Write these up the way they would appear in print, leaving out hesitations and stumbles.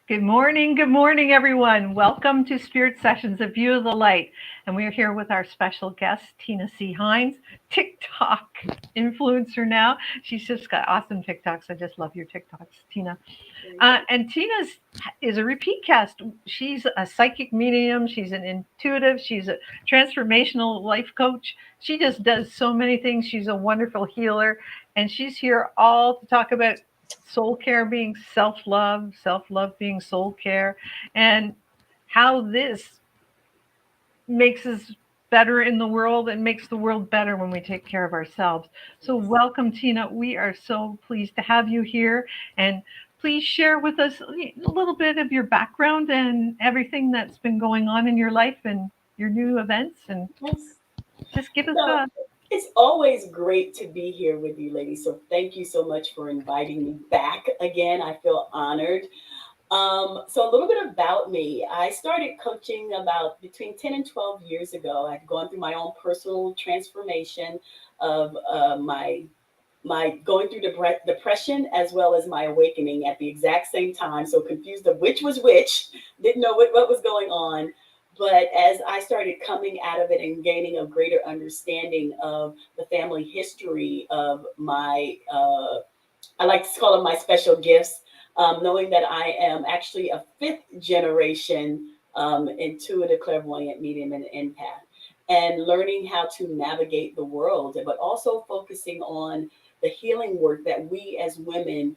Good morning, everyone. Welcome to Spirit Sessions, A View of the Light. And we are here with our special guest, Tina C. Hines, TikTok influencer now. She's just got awesome TikToks. I just love your TikToks, Tina. And Tina's is a repeat cast. She's a psychic medium. She's an intuitive. She's a transformational life coach. She just does so many things. She's a wonderful healer. And she's here all to talk about soul care being self love being soul care, and how this makes us better in the world and makes the world better when we take care of ourselves. So, welcome, Tina. We are so pleased to have you here. And please share with us a little bit of your background and everything that's been going on in your life and your new events. And Yes. just give us So a. it's always great to be here with you, ladies. So thank you so much for inviting me back again. I feel honored. So a little bit about me. I started coaching about between 10 and 12 years ago. I've gone through my own personal transformation of my going through depression as well as my awakening at the exact same time. So confused of which was which, didn't know what was going on. But as I started coming out of it and gaining a greater understanding of the family history of I like to call them my special gifts, knowing that I am actually a fifth generation intuitive, clairvoyant, medium, and empath, and learning how to navigate the world, but also focusing on the healing work that we as women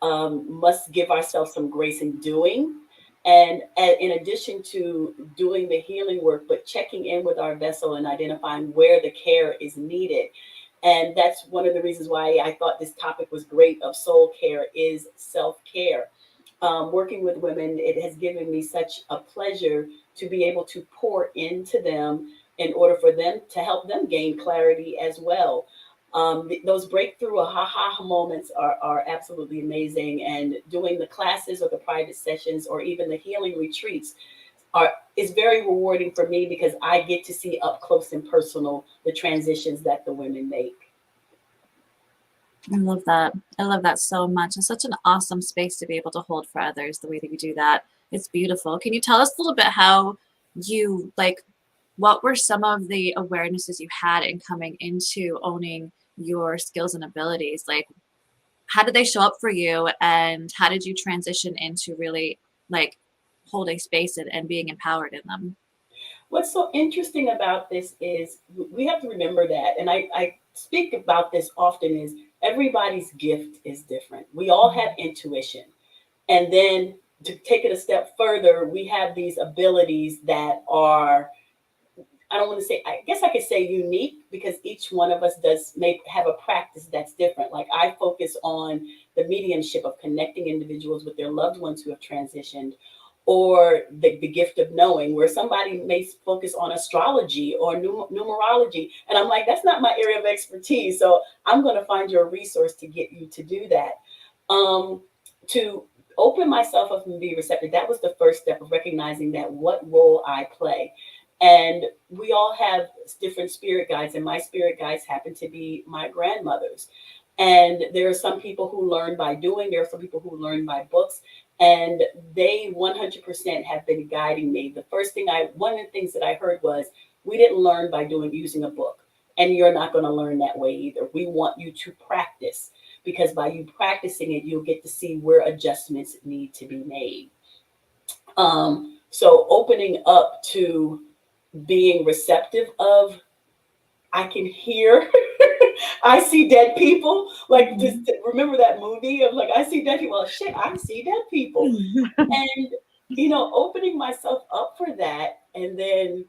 must give ourselves some grace in doing. And in addition to doing the healing work, but checking in with our vessel and identifying where the care is needed. And that's one of the reasons why I thought this topic was great of soul care is self-care. Working with women, it has given me such a pleasure to be able to pour into them in order for them to help them gain clarity as well. Those breakthrough aha moments are absolutely amazing. And doing the classes or the private sessions or even the healing retreats is very rewarding for me because I get to see up close and personal the transitions that the women make. I love that. I love that so much. It's such an awesome space to be able to hold for others the way that you do that. It's beautiful. Can you tell us a little bit how you, like, what were some of the awarenesses you had in coming into owning your skills and abilities? Like, how did they show up for you, and how did you transition into really, like, holding space and being empowered in them? What's so interesting about this is we have to remember that, and I speak about this often, is everybody's gift is different. We all have intuition. And then to take it a step further, we have these abilities that are, I don't want to say, I guess I could say unique because each one of us may have a practice that's different. Like I focus on the mediumship of connecting individuals with their loved ones who have transitioned, or the gift of knowing, where somebody may focus on astrology or numerology. And I'm like, that's not my area of expertise. So I'm going to find you a resource to get you to do that. To open myself up and be receptive, that was the first step of recognizing that what role I play. And we all have different spirit guides, and my spirit guides happen to be my grandmothers. And there are some people who learn by doing, there are some people who learn by books, and they 100% have been guiding me. One of the things that I heard was, we didn't learn by using a book, and you're not going to learn that way either. We want you to practice, because by you practicing it, you'll get to see where adjustments need to be made. So opening up to being receptive of, I can hear, I see dead people. Like, just remember that movie of like, I see dead people. Well, shit, I see dead people. And, opening myself up for that. And then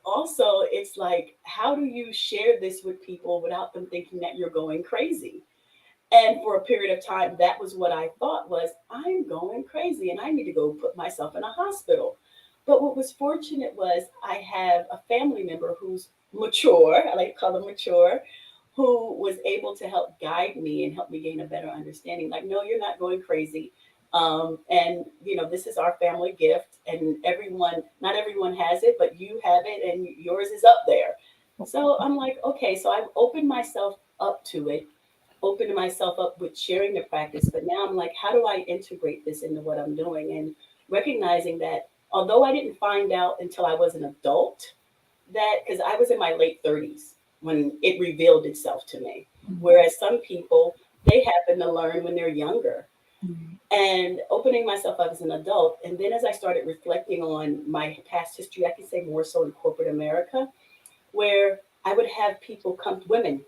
also, it's like, how do you share this with people without them thinking that you're going crazy? And for a period of time, that was what I thought was, I'm going crazy and I need to go put myself in a hospital. But what was fortunate was I have a family member who's mature, I like to call them mature, who was able to help guide me and help me gain a better understanding. Like, no, you're not going crazy. And this is our family gift, and not everyone has it, but you have it, and yours is up there. So I'm like, okay, so I've opened myself up to it, opened myself up with sharing the practice, but now I'm like, how do I integrate this into what I'm doing? And recognizing that although I didn't find out until I was an adult, that because I was in my late 30s when it revealed itself to me. Whereas some people, they happen to learn when they're younger. And opening myself up as an adult. And then as I started reflecting on my past history, I could say more so in corporate America, where I would have people come, women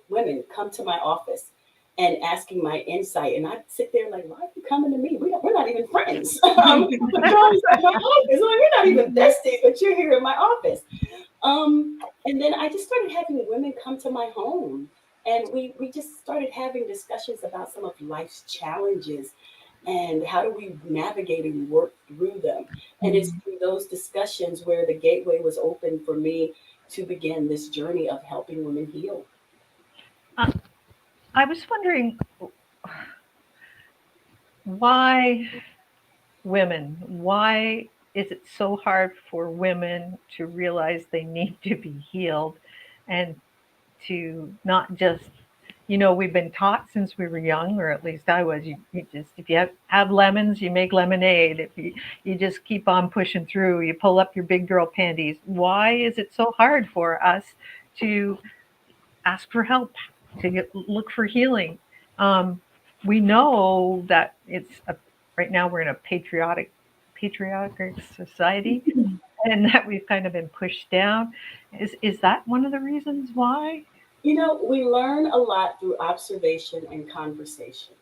come to my office and asking my insight. And I'd sit there like, why are you coming to me? We're not even friends. But you're always at my office. Like, we're not even besties, but you're here in my office. And then I just started having women come to my home. And we just started having discussions about some of life's challenges and how do we navigate and work through them. And it's through those discussions where the gateway was open for me to begin this journey of helping women heal. I was wondering why women? Why is it so hard for women to realize they need to be healed and to not just, we've been taught since we were young, or at least I was, you just, if you have lemons, you make lemonade. If you just keep on pushing through, you pull up your big girl panties. Why is it so hard for us to ask for help, to look for healing? We know that right now we're in a patriotic society, and that we've kind of been pushed down. Is that one of the reasons why? We learn a lot through observation and conversation.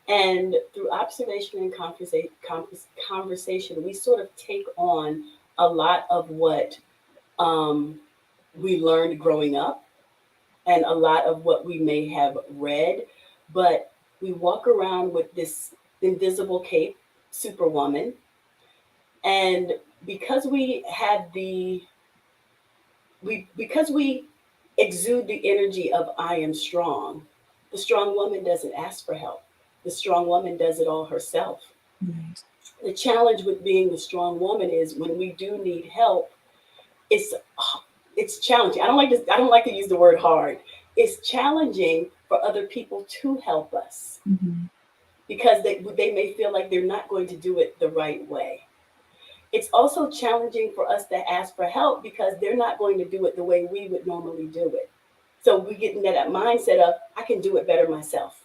And through observation and conversation, we sort of take on a lot of what we learned growing up and a lot of what we may have read. But we walk around with this invisible cape, superwoman. And because we have because we exude the energy of I am strong, the strong woman doesn't ask for help. The strong woman does it all herself. Right. The challenge with being the strong woman is when we do need help, it's challenging. I don't like to use the word hard. It's challenging for other people to help us because they may feel like they're not going to do it the right way. It's also challenging for us to ask for help because they're not going to do it the way we would normally do it. So we get into that mindset of, I can do it better myself.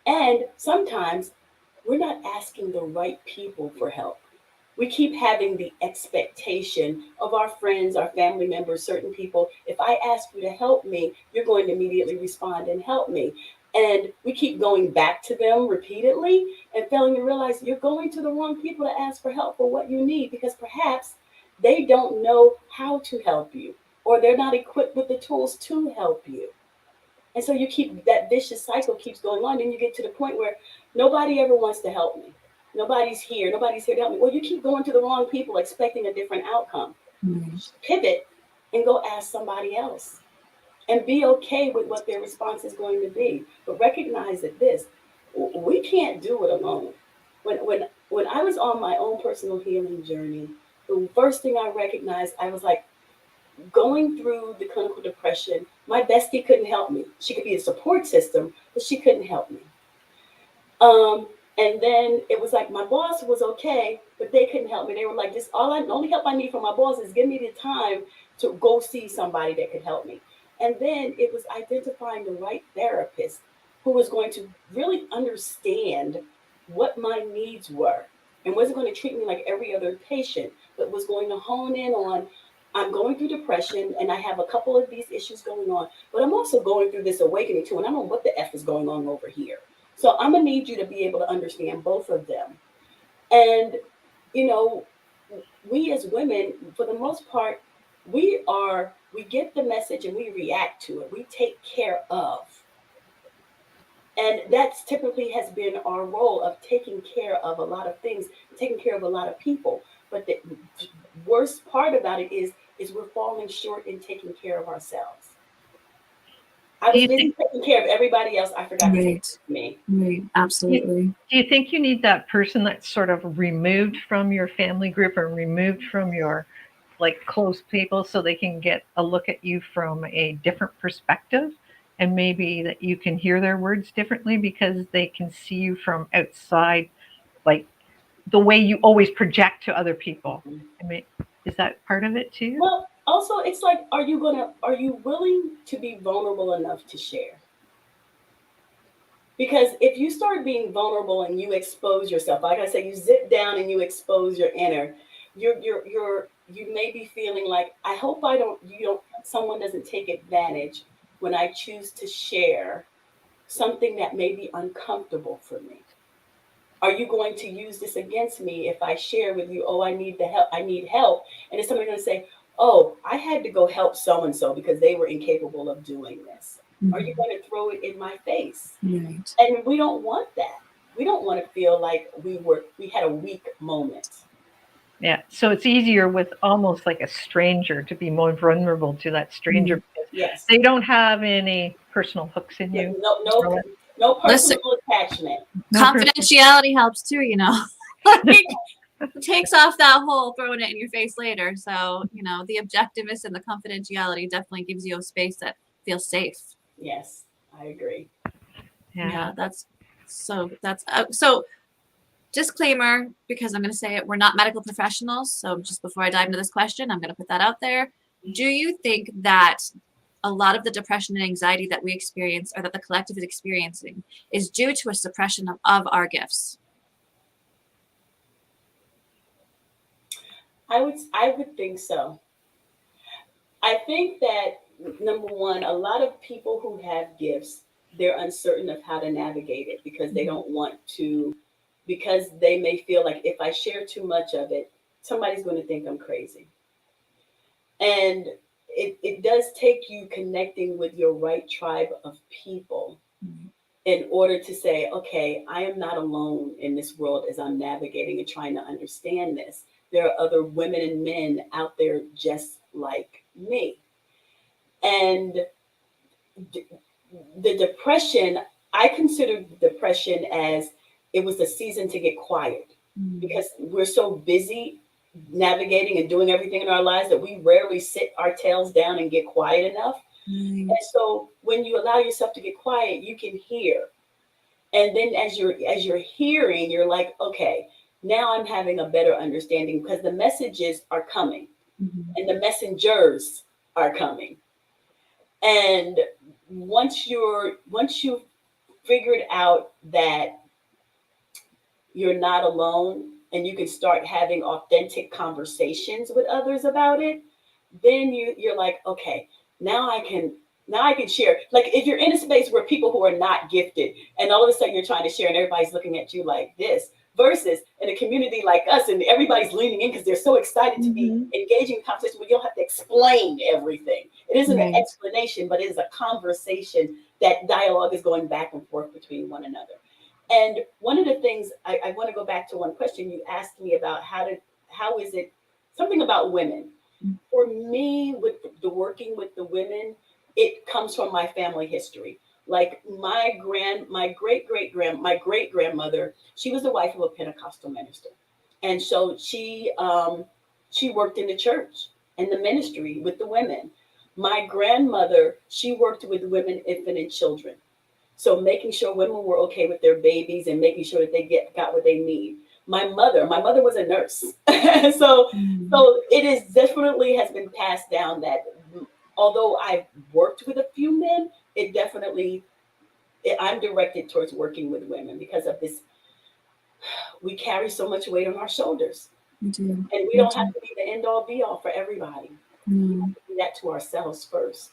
And sometimes we're not asking the right people for help. We keep having the expectation of our friends, our family members, certain people. If I ask you to help me, you're going to immediately respond and help me. And we keep going back to them repeatedly and failing to realize you're going to the wrong people to ask for help for what you need because perhaps they don't know how to help you or they're not equipped with the tools to help you. And so that vicious cycle keeps going on. And you get to the point where nobody ever wants to help me. Nobody's here to help me. Well, you keep going to the wrong people expecting a different outcome. Pivot and go ask somebody else. And be okay with what their response is going to be. But recognize that we can't do it alone. When I was on my own personal healing journey, the first thing I recognized, I was like going through the clinical depression. My bestie couldn't help me. She could be a support system, but she couldn't help me. And then it was like my boss was okay, but they couldn't help me. They were like, the only help I need from my boss is give me the time to go see somebody that could help me. And then it was identifying the right therapist who was going to really understand what my needs were and wasn't going to treat me like every other patient, but was going to hone in on, I'm going through depression and I have a couple of these issues going on, but I'm also going through this awakening too. And I don't know what the F is going on over here. So I'm going to need you to be able to understand both of them. And, we as women, for the most part, we get the message and we react to it. We take care of. And that's typically has been our role of taking care of a lot of things, taking care of a lot of people. But the worst part about it is we're falling short in taking care of ourselves. I was busy taking care of everybody else. I forgot to take care of me. Right, absolutely. Do you think you need that person that's sort of removed from your family group or removed from your close people so they can get a look at you from a different perspective? And maybe that you can hear their words differently because they can see you from outside, like the way you always project to other people. I mean, is that part of it too? Well, also it's like, are you willing to be vulnerable enough to share? Because if you start being vulnerable and you expose yourself, like I say, you zip down and you expose your inner, you may be feeling like, I hope someone doesn't take advantage when I choose to share something that may be uncomfortable for me. Are you going to use this against me if I share with you, oh, I need help? And is somebody going to say, oh, I had to go help so and so because they were incapable of doing this? Are you going to throw it in my face? Right. And we don't want that. We don't want to feel like we had a weak moment. Yeah. So it's easier with almost like a stranger to be more vulnerable to that stranger because Yes. they don't have any personal hooks in you. No personal attachment. Confidentiality helps too, you know. It takes off that whole throwing it in your face later. So, you know, the objectiveness and the confidentiality definitely gives you a space that feels safe. Yes, I agree. Yeah, so disclaimer, because I'm going to say it, we're not medical professionals. So just before I dive into this question, I'm going to put that out there. Do you think that a lot of the depression and anxiety that we experience, or that the collective is experiencing, is due to a suppression of our gifts? I would think so. I think that, number one, a lot of people who have gifts, they're uncertain of how to navigate it because they don't want to, because they may feel like if I share too much of it, somebody's going to think I'm crazy. And it does take you connecting with your right tribe of people in order to say, okay, I am not alone in this world as I'm navigating and trying to understand this. There are other women and men out there just like me. And the depression, I consider depression as it was a season to get quiet because we're so busy navigating and doing everything in our lives that we rarely sit our tails down and get quiet enough. And so when you allow yourself to get quiet, you can hear. And then as you're hearing, you're like, okay, now I'm having a better understanding because the messages are coming and the messengers are coming. And once you've figured out that you're not alone and you can start having authentic conversations with others about it, then you're like, okay, now I can share. Like if you're in a space where people who are not gifted and all of a sudden you're trying to share and everybody's looking at you like this, versus in a community like us and everybody's leaning in because they're so excited to be engaging in conversation where you don't have to explain everything. It isn't an explanation, but it is a conversation. That dialogue is going back and forth between one another. And one of the things I want to go back to one question you asked me about how is it something about women. For me, with the working with the women, it comes from my family history. Like my great grandmother, she was the wife of a Pentecostal minister, and so she worked in the church and the ministry with the women. My grandmother, she worked with women, infant, and children. So making sure women were okay with their babies and making sure that they got what they need. My mother was a nurse. so it is definitely has been passed down that although I've worked with a few men, I'm directed towards working with women because of this. We carry so much weight on our shoulders. We do. And we don't have to be the end all be all for everybody. We have to do that to ourselves first.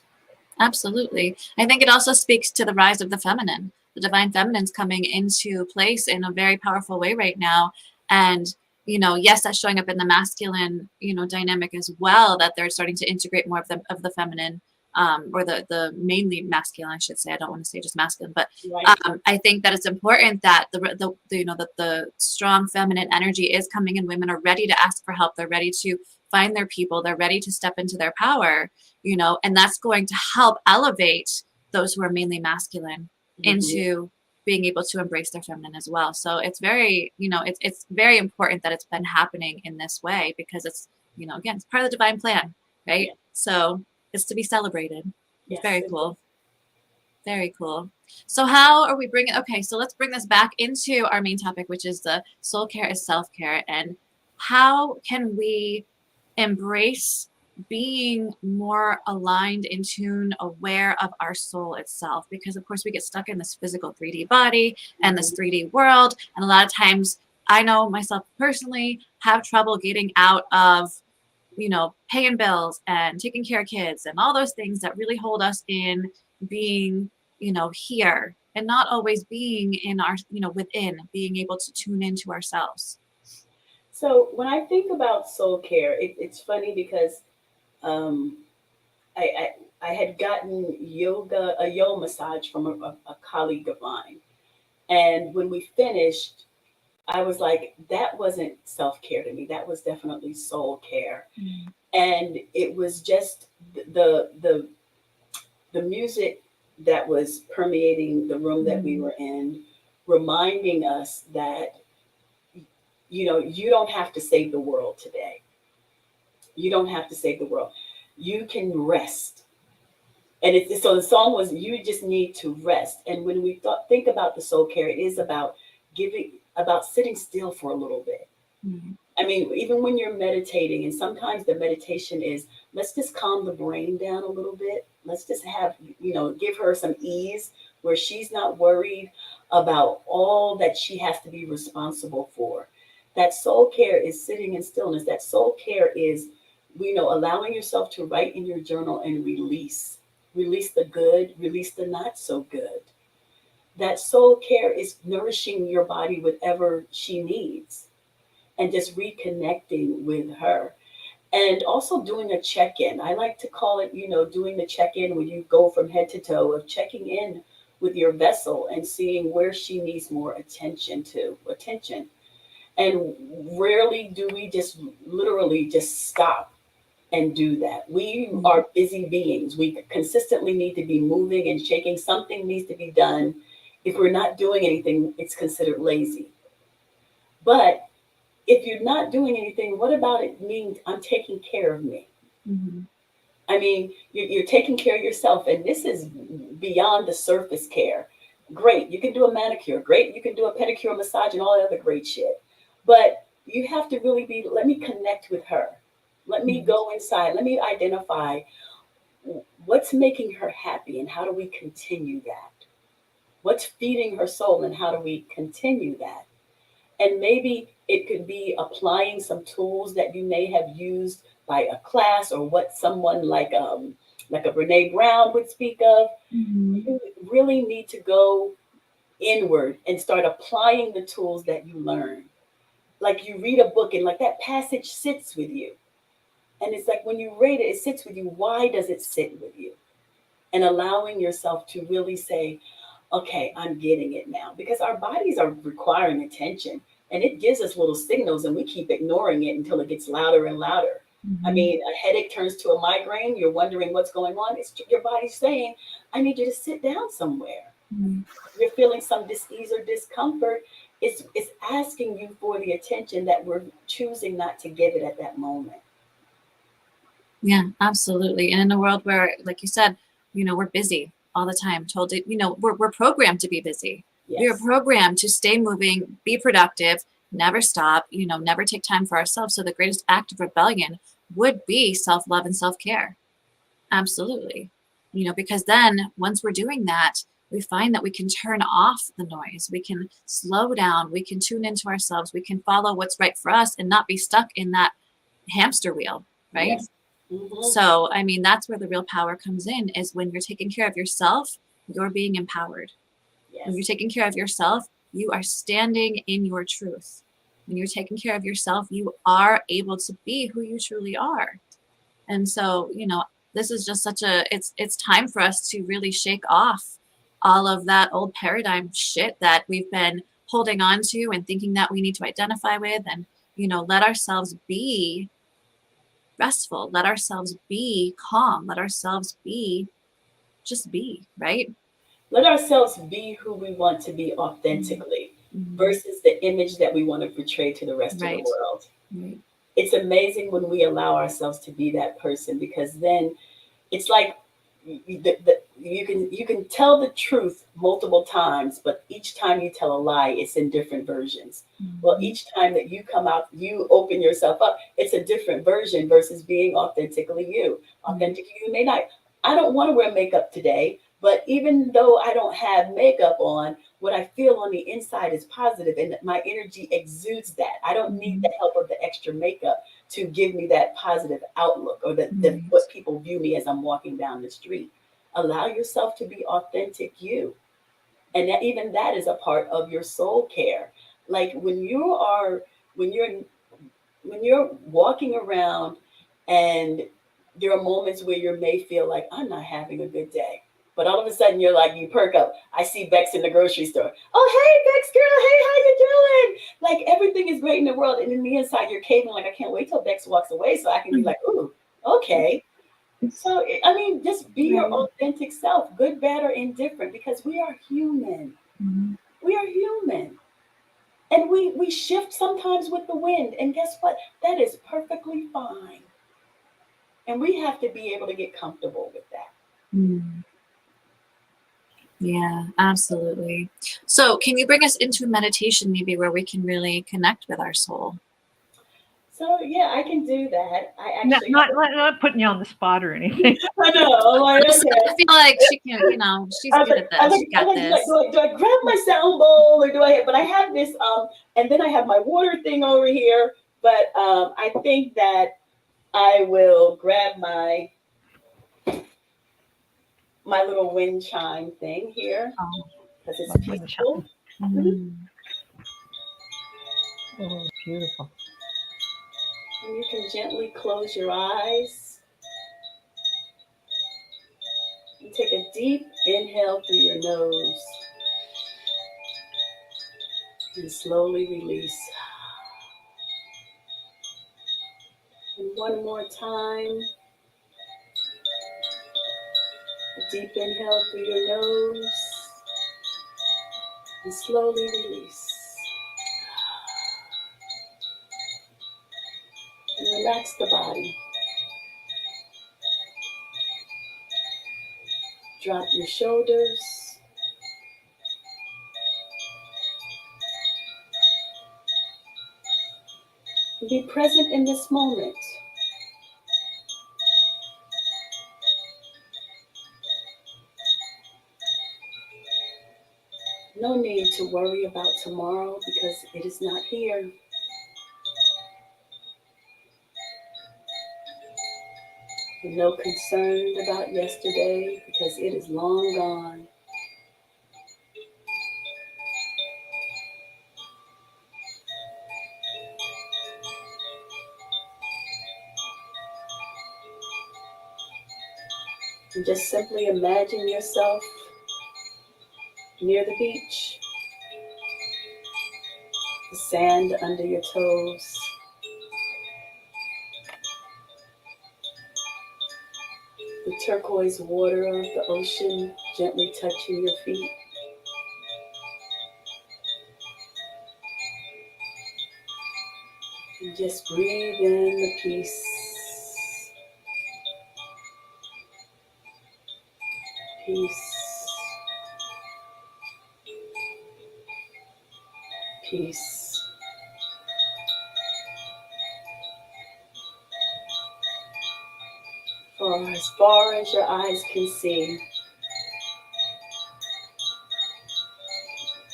Absolutely. I think it also speaks to the rise of the feminine. The divine feminine's coming into place in a very powerful way right now. And, you know, yes, that's showing up in the masculine, you know, dynamic as well, that they're starting to integrate more of the feminine, or the mainly masculine, I should say. I don't want to say just masculine, but I think that it's important that the strong feminine energy is coming and women are ready to ask for help. They're ready to find their people. They're ready to step into their power, you know, and that's going to help elevate those who are mainly masculine into being able to embrace their feminine as well. So it's very, you know, it's very important that it's been happening in this way because it's, you know, again, it's part of the divine plan, right? So it's to be celebrated. It's very cool. Very cool. So how are we bringing, okay, so let's bring this back into our main topic, which is the soul care is self-care. And how can we embrace being more aligned, in tune, aware of our soul itself? Because of course we get stuck in this physical 3D body and this 3D world. And a lot of times I know myself personally have trouble getting out of, you know, paying bills and taking care of kids and all those things that really hold us in being, you know, here and not always being in our, you know, within, being able to tune into ourselves. So when I think about soul care, it's funny because um, I had gotten a yoga massage from a colleague of mine. And when we finished, I was like, that wasn't self care to me. That was definitely soul care. Mm. And it was just the music that was permeating the room that we were in, reminding us that, you know, you don't have to save the world today. You don't have to save the world. You can rest. And so the song was, you just need to rest. And when we think about the soul care, it is about about sitting still for a little bit. Mm. I mean, even when you're meditating, and sometimes the meditation is, let's just calm the brain down a little bit. Let's just have, you know, give her some ease where she's not worried about all that she has to be responsible for. That soul care is sitting in stillness. That soul care is, you know, allowing yourself to write in your journal and release. Release the good, release the not so good. That soul care is nourishing your body with whatever she needs and just reconnecting with her. And also doing a check in. I like to call it, you know, doing the check in when you go from head to toe, of checking in with your vessel and seeing where she needs more attention. And rarely do we just literally just stop and do that. We are busy beings. We consistently need to be moving and shaking. Something needs to be done. If we're not doing anything, it's considered lazy. But if you're not doing anything, what about it means I'm taking care of me? Mm-hmm. I mean, you're taking care of yourself, and this is beyond the surface care. Great, you can do a manicure. Great, you can do a pedicure, massage, and all that other great shit. But you have to really be, let me connect with her. Let me go inside. Let me identify what's making her happy and how do we continue that? What's feeding her soul and how do we continue that? And maybe it could be applying some tools that you may have used by a class or what someone like a Brene Brown would speak of. Mm-hmm. You really need to go inward and start applying the tools that you learn. Like you read a book and like that passage sits with you. And it's like when you read it, it sits with you. Why does it sit with you? And allowing yourself to really say, okay, I'm getting it now. Because our bodies are requiring attention and it gives us little signals and we keep ignoring it until it gets louder and louder. Mm-hmm. I mean, a headache turns to a migraine. You're wondering what's going on. It's your body saying, I need you to sit down somewhere. Mm-hmm. You're feeling some dis-ease or discomfort. It's asking you for the attention that we're choosing not to give it at that moment. Yeah, absolutely. And in a world where, like you said, you know, we're busy all the time, told to, you know, we're programmed to be busy. We are Yes. programmed to stay moving, be productive, never stop, you know, never take time for ourselves. So the greatest act of rebellion would be self-love and self-care. Absolutely. You know, because then once we're doing that, we find that we can turn off the noise. We can slow down. We can tune into ourselves. We can follow what's right for us and not be stuck in that hamster wheel, right? Yes. Mm-hmm. So, I mean, that's where the real power comes in, is when you're taking care of yourself, you're being empowered. When you're Yes. taking care of yourself, you are standing in your truth. When you're taking care of yourself, you are able to be who you truly are. And so, you know, this is just such a, it's time for us to really shake off all of that old paradigm shit that we've been holding on to and thinking that we need to identify with, and, you know, let ourselves be restful, let ourselves be calm, let ourselves be, just be, right? Let ourselves be who we want to be authentically Mm-hmm. versus the image that we want to portray to the rest of the Right. world. Right. It's amazing when we allow ourselves to be that person because then it's like you can tell the truth multiple times, but each time you tell a lie, it's in different versions. Well, each time that you come out, you open yourself up, it's a different version versus being authentically you. Authentically you may not, I don't want to wear makeup today, but even though I don't have makeup on, what I feel on the inside is positive and my energy exudes that. I don't need the help of the extra makeup to give me that positive outlook or what people view me as I'm walking down the street. Allow yourself to be authentic you. And that, even that is a part of your soul care. Like when you're walking around and there are moments where you may feel like I'm not having a good day. But all of a sudden you're like, you perk up. I see Bex in the grocery store. Oh, hey, Bex girl. Hey, how you doing? Like everything is great in the world. And in the inside, you're caving like, I can't wait till Bex walks away so I can be like, ooh, okay. So, I mean, just be your authentic self, good, bad, or indifferent, because we are human. We are human. And we shift sometimes with the wind. And guess what? That is perfectly fine. And we have to be able to get comfortable with that. Yeah, absolutely. So can you bring us into a meditation maybe where we can really connect with our soul? So yeah, I can do that. I actually not putting you on the spot or anything. I know. I'm like, okay. I feel like she can, she's good at this. She got this. Do I grab my sound bowl or do I? But I have this, and then I have my water thing over here. But I think that I will grab my little wind chime thing here because it's peaceful. Oh, beautiful. And you can gently close your eyes and take a deep inhale through your nose and slowly release. And one more time. A deep inhale through your nose and slowly release. And relax the body. Drop your shoulders. And be present in this moment. No need to worry about tomorrow because it is not here. And no concern about yesterday because it is long gone. And just simply imagine yourself near the beach, the sand under your toes, the turquoise water of the ocean gently touching your feet. And just breathe in the peace. Peace. Peace. For as far as your eyes can see,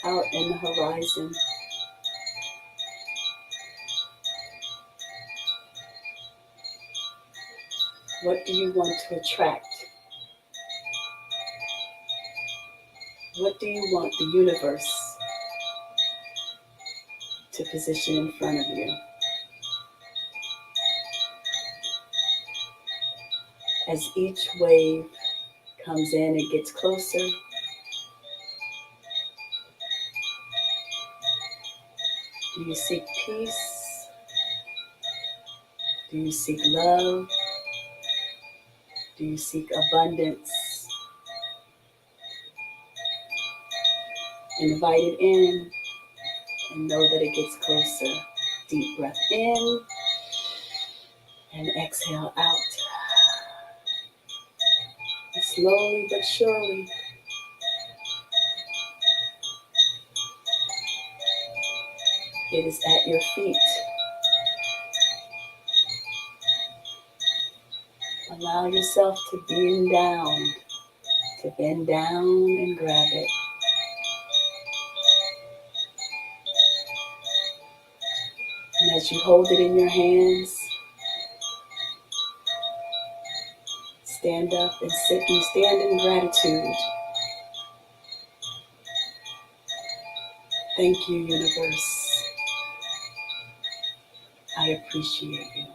out in the horizon, what do you want to attract? What do you want the universe to position in front of you? As each wave comes in and gets closer, do you seek peace? Do you seek love? Do you seek abundance? Invite it in and know that it gets closer. Deep breath in and exhale out. And slowly but surely, it is at your feet. Allow yourself to bend down and grab it. And as you hold it in your hands, stand up and sit and stand in gratitude. Thank you, universe. I appreciate you.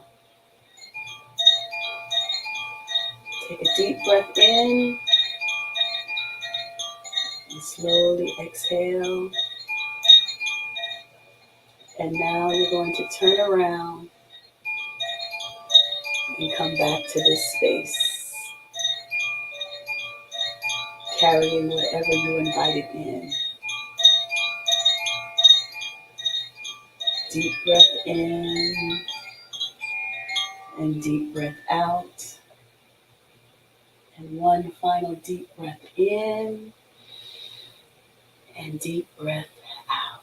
Take a deep breath in and slowly exhale. And now you're going to turn around and come back to this space, carrying whatever you invited in. Deep breath in and deep breath out. And one final deep breath in and deep breath out.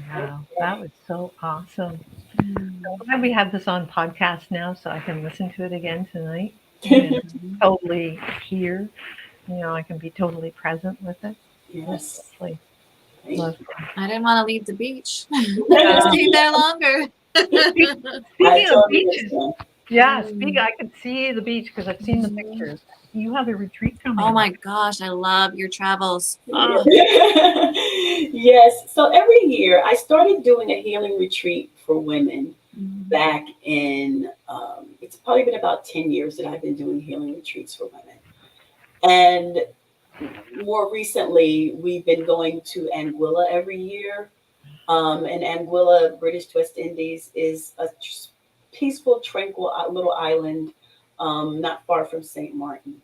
Wow, that was so awesome. So glad we have this on podcast now so I can listen to it again totally hear. I can be totally present with it. Yes. Lovely. I didn't want to leave the beach. Stay there longer. Speaking of beaches, I could see the beach because I've seen the pictures. You have a retreat coming. Oh my gosh, I love your travels. Oh. Yes. So every year I started doing a healing retreat for women back in, it's probably been about 10 years that I've been doing healing retreats for women. And more recently, we've been going to Anguilla every year. And Anguilla, British West Indies, is a peaceful, tranquil little island not far from St. Martin.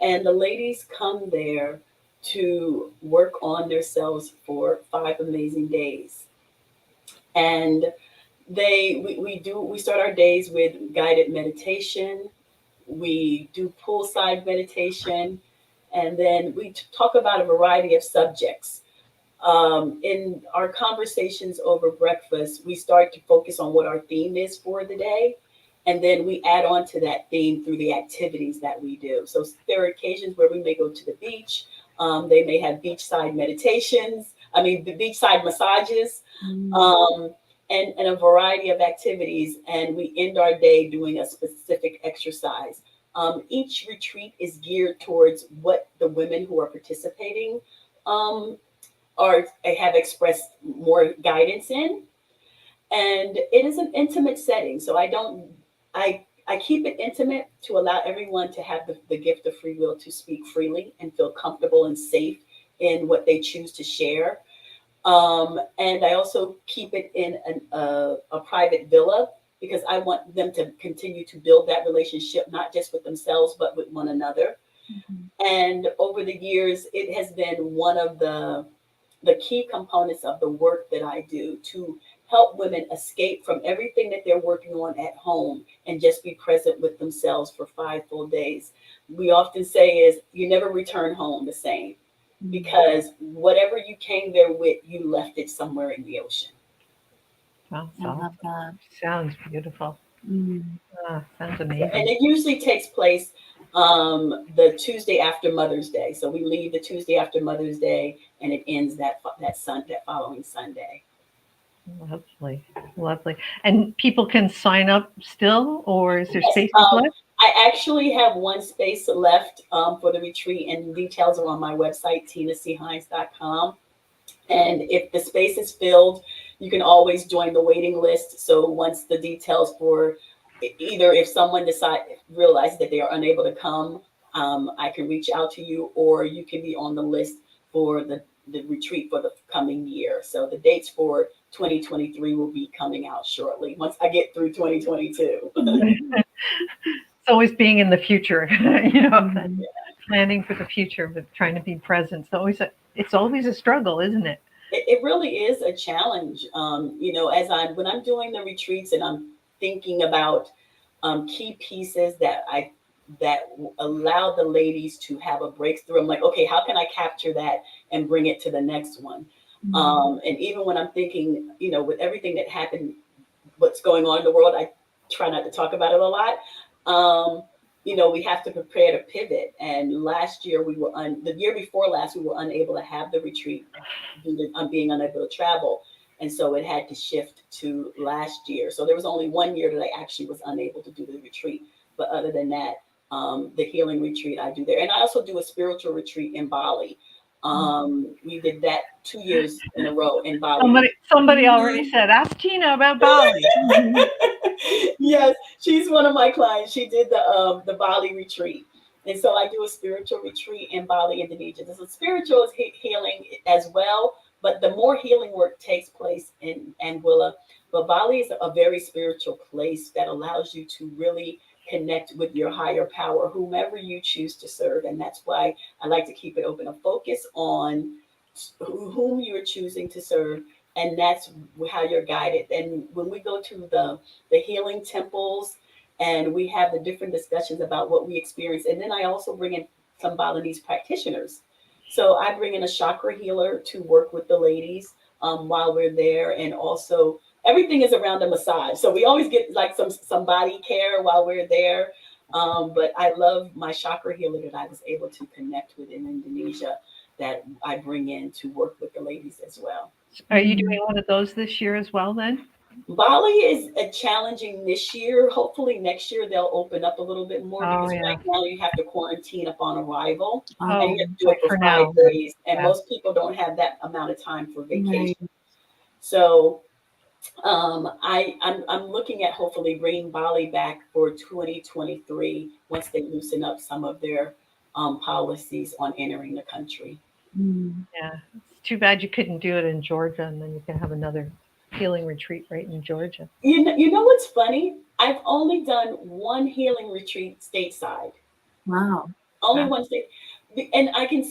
And the ladies come there to work on themselves for 5 amazing days. And we start our days with guided meditation. We do poolside meditation, and then we talk about a variety of subjects. In our conversations over breakfast, we start to focus on what our theme is for the day. And then we add on to that theme through the activities that we do. So there are occasions where we may go to the beach. They may have beachside the beachside massages, and a variety of activities. And we end our day doing a specific exercise. Each retreat is geared towards what the women who are participating or have expressed more guidance in. And it is an intimate setting. So I keep it intimate to allow everyone to have the gift of free will to speak freely and feel comfortable and safe in what they choose to share. And I also keep it in a private villa because I want them to continue to build that relationship, not just with themselves, but with one another. And over the years, it has been one of the key components of the work that I do to help women escape from everything that they're working on at home and just be present with themselves for 5 full days. We often say is you never return home the same because whatever you came there with, you left it somewhere in the ocean. Wow, I love that. Sounds beautiful. Sounds amazing. And it usually takes place the Tuesday after Mother's Day. So we leave the Tuesday after Mother's Day, and it ends that following Sunday. Lovely. And people can sign up still, or is there space left? I actually have one space left for the retreat, and details are on my website, tinachines.com. And if the space is filled, you can always join the waiting list. So once the details for either if someone realizes that they are unable to come, I can reach out to you, or you can be on the list for the retreat for the coming year. So the dates for 2023 will be coming out shortly once I get through 2022. It's always being in the future, planning for the future, but trying to be present. It's always a struggle, isn't it? It really is a challenge. When I'm doing the retreats and I'm thinking about key pieces that allow the ladies to have a breakthrough. I'm like, okay, how can I capture that and bring it to the next one? And even when I'm thinking, with everything that happened, what's going on in the world, I try not to talk about it a lot. We have to prepare to pivot. And last year the year before last, we were unable to have the retreat due to being unable to travel. And so it had to shift to last year. So there was only 1 year that I actually was unable to do the retreat. But other than that, the healing retreat I do there. And I also do a spiritual retreat in Bali. We did that 2 years in a row in Bali. Somebody already said, ask Tina about Bali. Yes, she's one of my clients. She did the Bali retreat. And so I do a spiritual retreat in Bali, Indonesia. So spiritual is healing as well, but the more healing work takes place in Anguilla. But Bali is a very spiritual place that allows you to really connect with your higher power, whomever you choose to serve. And that's why I like to keep it open, a focus on whom you're choosing to serve. And that's how you're guided. And when we go to the healing temples and we have the different discussions about what we experience, and then I also bring in some Balinese practitioners. So I bring in a chakra healer to work with the ladies while we're there. And also everything is around a massage. So we always get like some body care while we're there. But I love my chakra healer that I was able to connect with in Indonesia that I bring in to work with the ladies as well. Are you doing one of those this year as well then? Bali is challenging this year. Hopefully next year they'll open up a little bit more because right now you have to quarantine upon arrival and you have to do it for 5 days. And most people don't have that amount of time for vacation. Right. So I'm looking at hopefully bringing Bali back for 2023 once they loosen up some of their policies on entering the country. Yeah, it's too bad you couldn't do it in Georgia, and then you can have another healing retreat right in Georgia. You know what's funny? I've only done one healing retreat stateside. Wow. Only one state. And I can,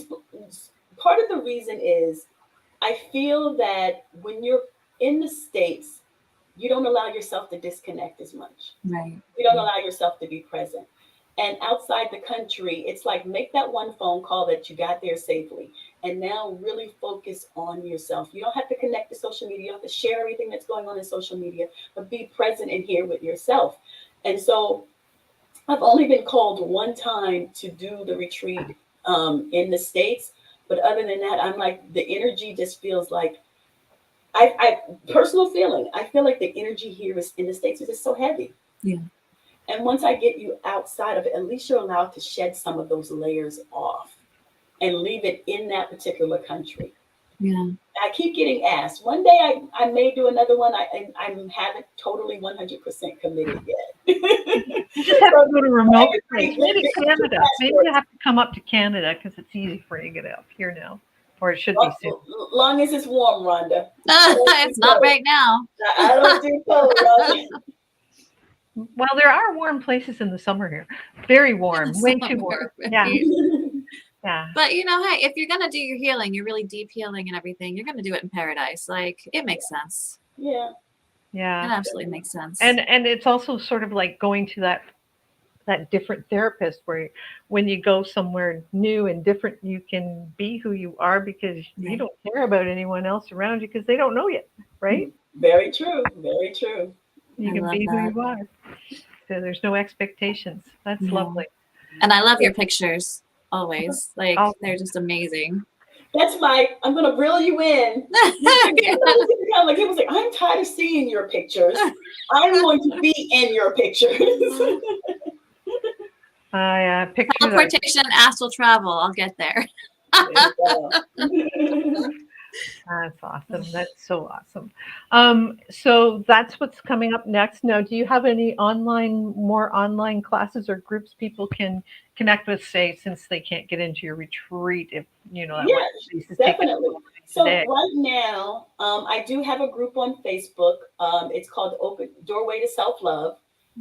part of the reason is I feel that when you're in the States, you don't allow yourself to disconnect as much. Right. You don't allow yourself to be present. And outside the country, it's like make that one phone call that you got there safely. And now really focus on yourself. You don't have to connect to social media. You don't have to share everything that's going on in social media, but be present and here with yourself. And so I've only been called one time to do the retreat in the States. But other than that, I'm like, the energy just feels like, I personal feeling, I feel like the energy here is in the States is just so heavy. Yeah. And once I get you outside of it, at least you're allowed to shed some of those layers off and leave it in that particular country. Yeah. I keep getting asked. One day I may do another one. I haven't totally 100% committed yet. You just have to go to remote place. Maybe Canada. Maybe you have to come up to Canada because it's easy for you to get up here now. Or it should be soon. Long as it's warm, Rhonda. It's not right now. I don't do cold, Rhonda. Well, there are warm places in the summer here. Very warm. Way too warm. Yeah. Yeah. But you know, hey, if you're gonna do your healing, your really deep healing and everything, you're gonna do it in paradise. Like it makes sense. Yeah. Yeah. It absolutely makes sense. And it's also sort of like going to that different therapist where when you go somewhere new and different, you can be who you are because you don't care about anyone else around you because they don't know you, right? Very true. Very true. You can be who you are. So there's no expectations. That's lovely. And I love your pictures always. Like they're just amazing. That's I'm gonna reel you in. Like he was like, I'm tired of seeing your pictures. I'm going to be in your pictures. Teleportation, astral travel. I'll get there. That's awesome. That's so awesome. So that's what's coming up next. Now, do you have any more online classes or groups people can connect with, say, since they can't get into your retreat? If yes, definitely. So right now, I do have a group on Facebook. It's called Open Doorway to Self-Love.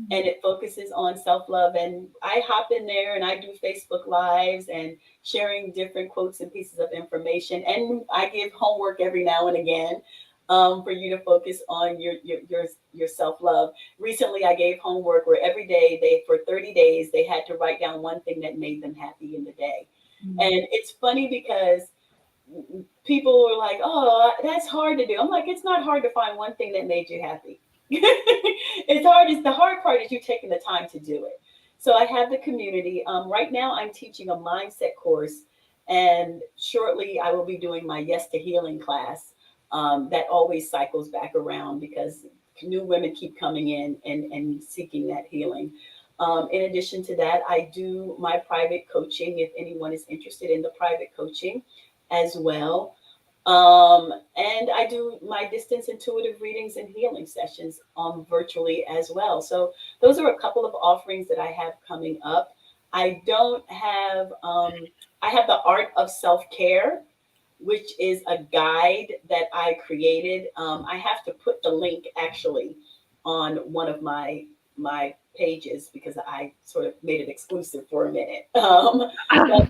And it focuses on self-love. And I hop in there and I do Facebook Lives and sharing different quotes and pieces of information. And I give homework every now and again. for you to focus on your self-love. Recently, I gave homework where every day for 30 days, they had to write down one thing that made them happy in the day. And it's funny because people are like, oh, that's hard to do. I'm like, it's not hard to find one thing that made you happy. It's hard. The hard part is you taking the time to do it. So I have the community. Right now, I'm teaching a mindset course, and shortly I will be doing my Yes to Healing class. That always cycles back around because new women keep coming in and seeking that healing. In addition to that, I do my private coaching if anyone is interested in the private coaching as well. And I do my distance intuitive readings and healing sessions virtually as well. So those are a couple of offerings that I have coming up. I don't have, I have the Art of Self-Care, which is a guide that I created. I have to put the link actually on one of my pages because I sort of made it exclusive for a minute. But I like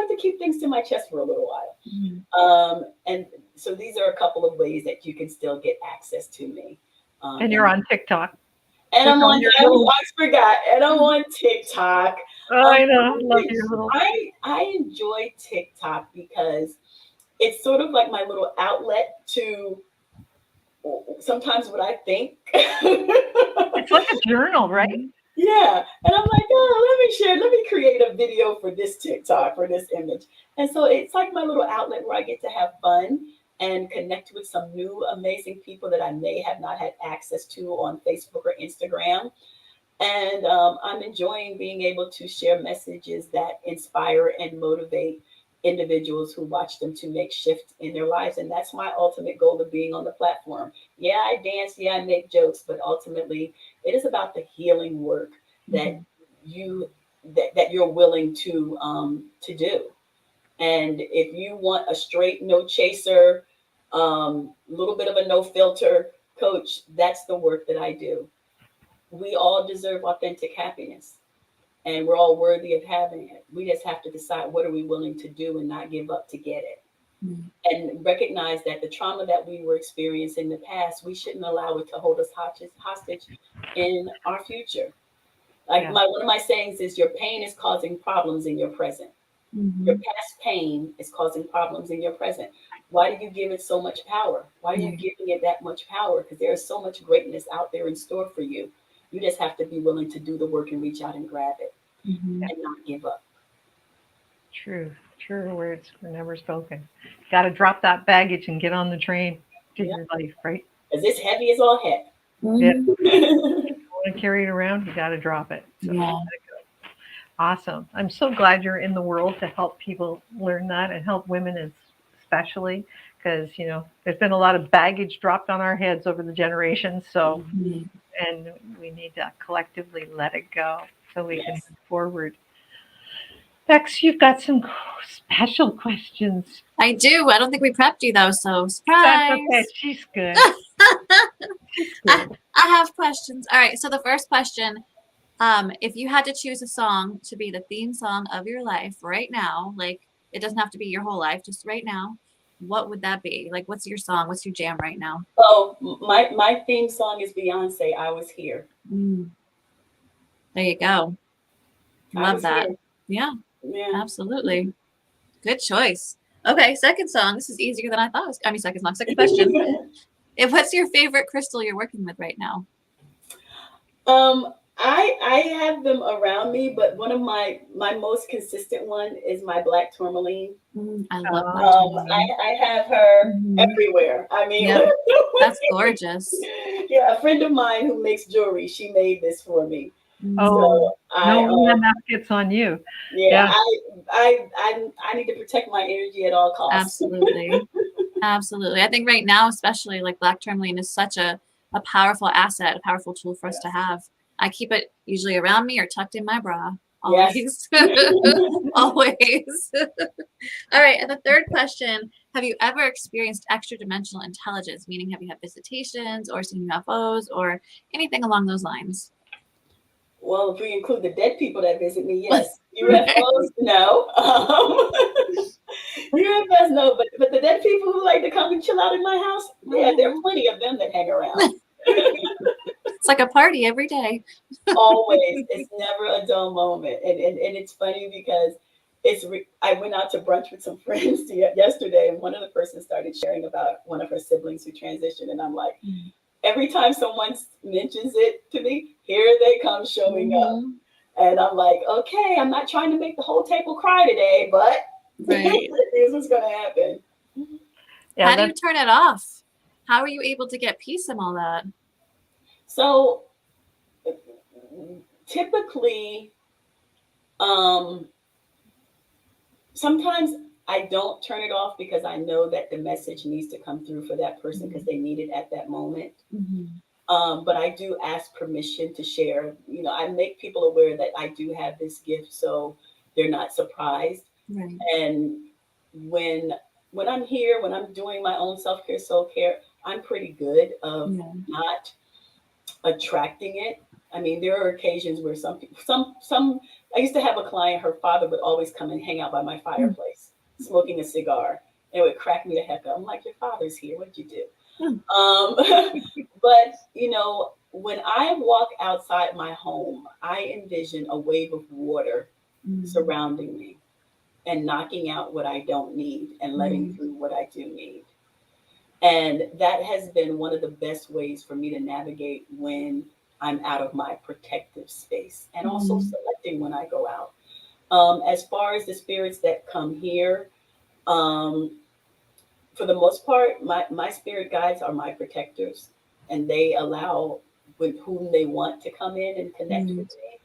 to keep things to my chest for a little while. And so these are a couple of ways that you can still get access to me. And you're on TikTok. And I'm on, I forgot, and I'm on TikTok. Oh, I know. Love your little. I enjoy TikTok because it's sort of like my little outlet to sometimes what I think. It's like a journal, right? Yeah. And I'm like, oh, let me create a video for this TikTok, for this image. And so it's like my little outlet where I get to have fun and connect with some new amazing people that I may have not had access to on Facebook or Instagram. And I'm enjoying being able to share messages that inspire and motivate individuals who watch them to make shift in their lives. And that's my ultimate goal of being on the platform. Yeah, I dance, yeah, I make jokes, but ultimately it is about the healing work that that you're willing to do. And if you want a straight no chaser, little bit of a no filter coach, that's the work that I do. We all deserve authentic happiness and we're all worthy of having it. We just have to decide what are we willing to do and not give up to get it. And recognize that the trauma that we were experiencing in the past, we shouldn't allow it to hold us hostage in our future. Like one of my sayings is your pain is causing problems in your present. Your past pain is causing problems in your present. Why do you give it so much power? Why are you giving it that much power? Because there is so much greatness out there in store for you. You just have to be willing to do the work and reach out and grab it and not give up. True words were never spoken. Got to drop that baggage and get on the train to your life, right? Because it's heavy as all heck. Yeah. You want to carry it around, you got to drop it. So awesome. I'm so glad you're in the world to help people learn that and help women especially because, there's been a lot of baggage dropped on our heads over the generations. So, and we need to collectively let it go so we can move forward. Bex, you've got some special questions. I do. I don't think we prepped you though, so surprise. That's okay. She's good. I have questions. All right. So the first question, if you had to choose a song to be the theme song of your life right now, like it doesn't have to be your whole life, just right now, what would that be? Like, what's your song? What's your jam right now? Oh, my theme song is Beyonce, I Was Here. There you go. Love that. Here. Yeah, absolutely. Good choice. Okay, second song. This is easier than I thought. Second question. What's your favorite crystal you're working with right now? I have them around me, but one of my most consistent one is my black tourmaline. I love black tourmaline. I have her everywhere. I mean, that's gorgeous. Yeah, a friend of mine who makes jewelry, she made this for me. Oh, so that gets on you. Yeah, I need to protect my energy at all costs. Absolutely. I think right now, especially like black tourmaline is such a powerful asset, a powerful tool for us to have. I keep it usually around me or tucked in my bra. Always. Always. All right. And the third question, have you ever experienced extra dimensional intelligence? Meaning, have you had visitations or seen UFOs or anything along those lines? Well, if we include the dead people that visit me, yes. UFOs, no. UFOs, no. But the dead people who like to come and chill out in my house, yeah, there are plenty of them that hang around. It's like a party every day. Always. It's never a dull moment. And it's funny because I went out to brunch with some friends yesterday, and one of the persons started sharing about one of her siblings who transitioned. And I'm like, every time someone mentions it to me, here they come showing up. And I'm like, okay, I'm not trying to make the whole table cry today, but Right. here's what's going to happen. How do you turn it off? How are you able to get peace in all that? So typically, sometimes I don't turn it off because I know that the message needs to come through for that person because they need it at that moment. But I do ask permission to share. You know, I make people aware that I do have this gift, so they're not surprised. Right. And when I'm here, when I'm doing my own self-care, soul care, I'm pretty good of not attracting it. I mean, there are occasions where some I used to have a client, her father would always come and hang out by my fireplace, smoking a cigar. It would crack me the heck up. I'm like, your father's here. What'd you do? But, you know, when I walk outside my home, I envision a wave of water surrounding me and knocking out what I don't need and letting through what I do need. And that has been one of the best ways for me to navigate when I'm out of my protective space, and also selecting when I go out. As far as the spirits that come here, for the most part, my spirit guides are my protectors, and they allow with whom they want to come in and connect with me.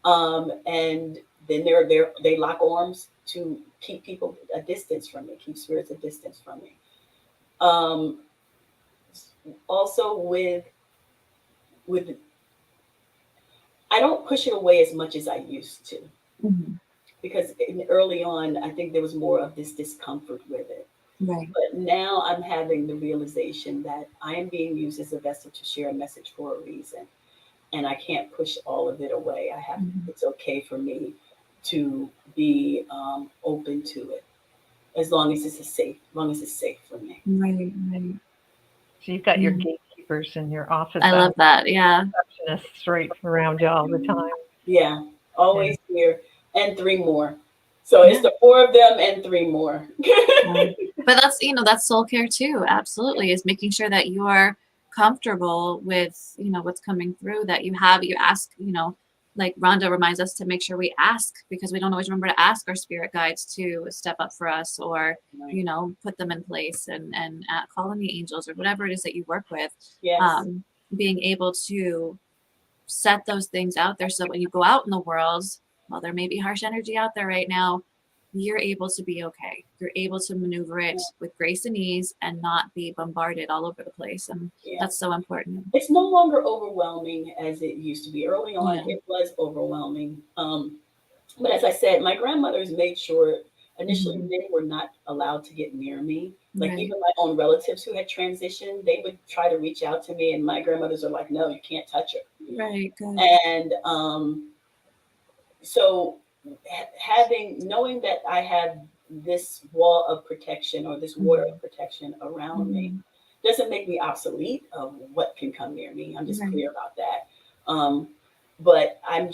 And then they lock arms to keep people a distance from me, keep spirits a distance from me. Also with I don't push it away as much as I used to, because early on I think there was more of this discomfort with it. Right. But now I'm having the realization that I am being used as a vessel to share a message for a reason, and I can't push all of it away. I have it's okay for me to be open to it, as long as it's safe for me. Right. So you've got your gatekeepers in your office. I love that. Yeah. Receptionists right around you all the time. Yeah, always here, and 3 more. So it's the 4 of them and 3 more. But that's, that's soul care too. Absolutely. Is making sure that you are comfortable with, what's coming through, that you ask, like Rhonda reminds us to make sure we ask, because we don't always remember to ask our spirit guides to step up for us, or, put them in place and call in the angels or whatever it is that you work with. Yes. Being able to set those things out there so that when you go out in the world, while there may be harsh energy out there right now, you're able to be okay. You're able to maneuver it with grace and ease and not be bombarded all over the place. And that's so important. It's no longer overwhelming as it used to be. Early on, it was overwhelming. But as I said, my grandmothers made sure initially they were not allowed to get near me. Like even my own relatives who had transitioned, they would try to reach out to me, and my grandmothers are like, no, you can't touch her. Right. Good. And so knowing that I have this wall of protection, or this water of protection around me, doesn't make me obsolete of what can come near me. I'm just clear about that. But I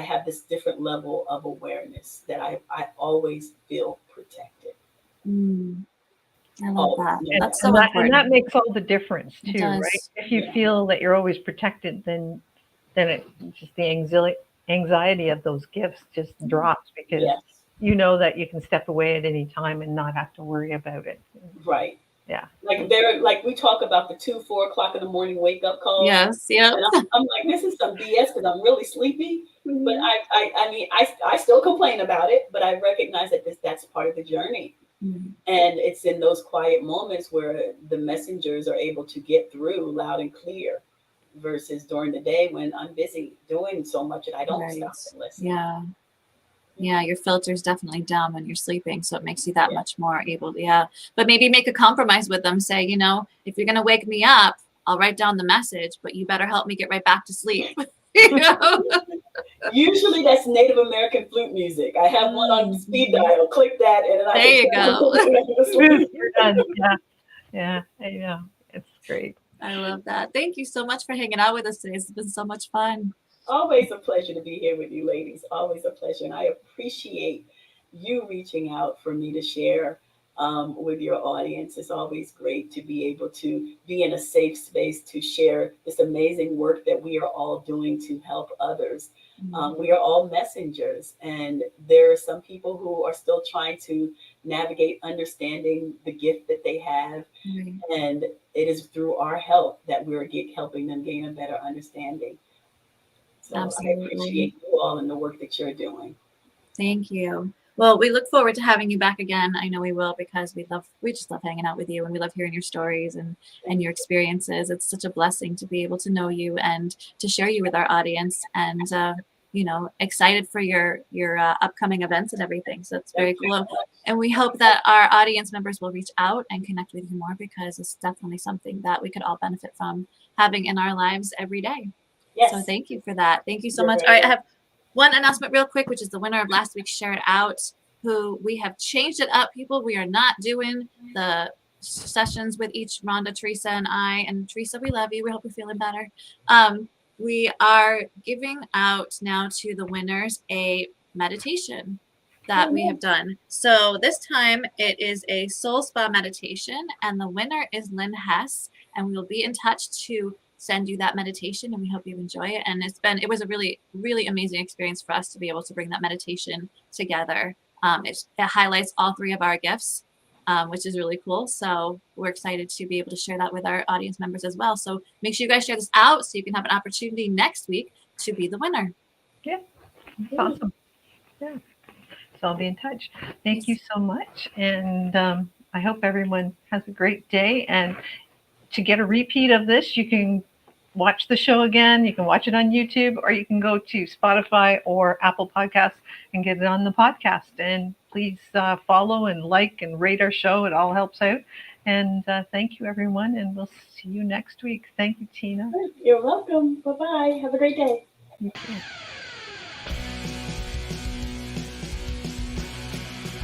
have this different level of awareness that I always feel protected. I love that. That's so important. important. And that makes all the difference too, right? If you feel that you're always protected, then it just the anxiety of those gifts just drops, because you know that you can step away at any time and not have to worry about it. Right. Yeah. Like we talk about the 2-4 o'clock in the morning wake up calls. Yes. Yeah. And I'm like, this is some BS because I'm really sleepy. But I mean, I still complain about it, but I recognize that that's part of the journey. And it's in those quiet moments where the messengers are able to get through loud and clear, versus during the day when I'm busy doing so much that I don't stop and listen. Yeah, your filter's definitely down when you're sleeping, so it makes you that much more able to, but maybe make a compromise with them. Say, if you're going to wake me up, I'll write down the message, but you better help me get right back to sleep. You know? Usually that's Native American flute music. I have one on speed dial. Click that, and then I There you go. You're done. Yeah. Yeah. I know. It's great. I love that. Thank you so much for hanging out with us today. It's been so much fun. Always a pleasure to be here with you, ladies. Always a pleasure. And I appreciate you reaching out for me to share with your audience. It's always great to be able to be in a safe space to share this amazing work that we are all doing to help others. We are all messengers, and there are some people who are still trying to navigate understanding the gift that they have. Right. And it is through our help that we're helping them gain a better understanding. So I Absolutely. appreciate you all and the work that you're doing. Thank you. Well, we look forward to having you back again. I know we will, because we just love hanging out with you, and we love hearing your stories and your experiences. It's such a blessing to be able to know you and to share you with our audience, and excited for your upcoming events and everything. So it's very cool. And we hope that our audience members will reach out and connect with you more, because it's definitely something that we could all benefit from having in our lives every day. Yes. So thank you for that. Thank you so You're much. very All right, I welcome. have one announcement real quick, which is the winner of last week's Share It Out, who we have changed it up, people. We are not doing the sessions with each Rhonda, Teresa, and I. And Teresa, we love you. We hope you're feeling better. We are giving out now to the winners a meditation that we have done. So this time it is a soul spa meditation, and the winner is Lynn Hess, and we will be in touch to send you that meditation, and we hope you enjoy it. And it was a really, really amazing experience for us to be able to bring that meditation together. It highlights all three of our gifts, which is really cool. So we're excited to be able to share that with our audience members as well. So make sure you guys share this out so you can have an opportunity next week to be the winner. Yeah. That's awesome. Yeah. So I'll be in touch. Thank you so much. And I hope everyone has a great day. And to get a repeat of this, you can watch the show again. You can watch it on YouTube, or you can go to Spotify or Apple Podcasts and get it on the podcast. And please follow and like and rate our show. It all helps out. And thank you, everyone. And we'll see you next week. Thank you, Tina. You're welcome. Bye-bye. Have a great day. You too.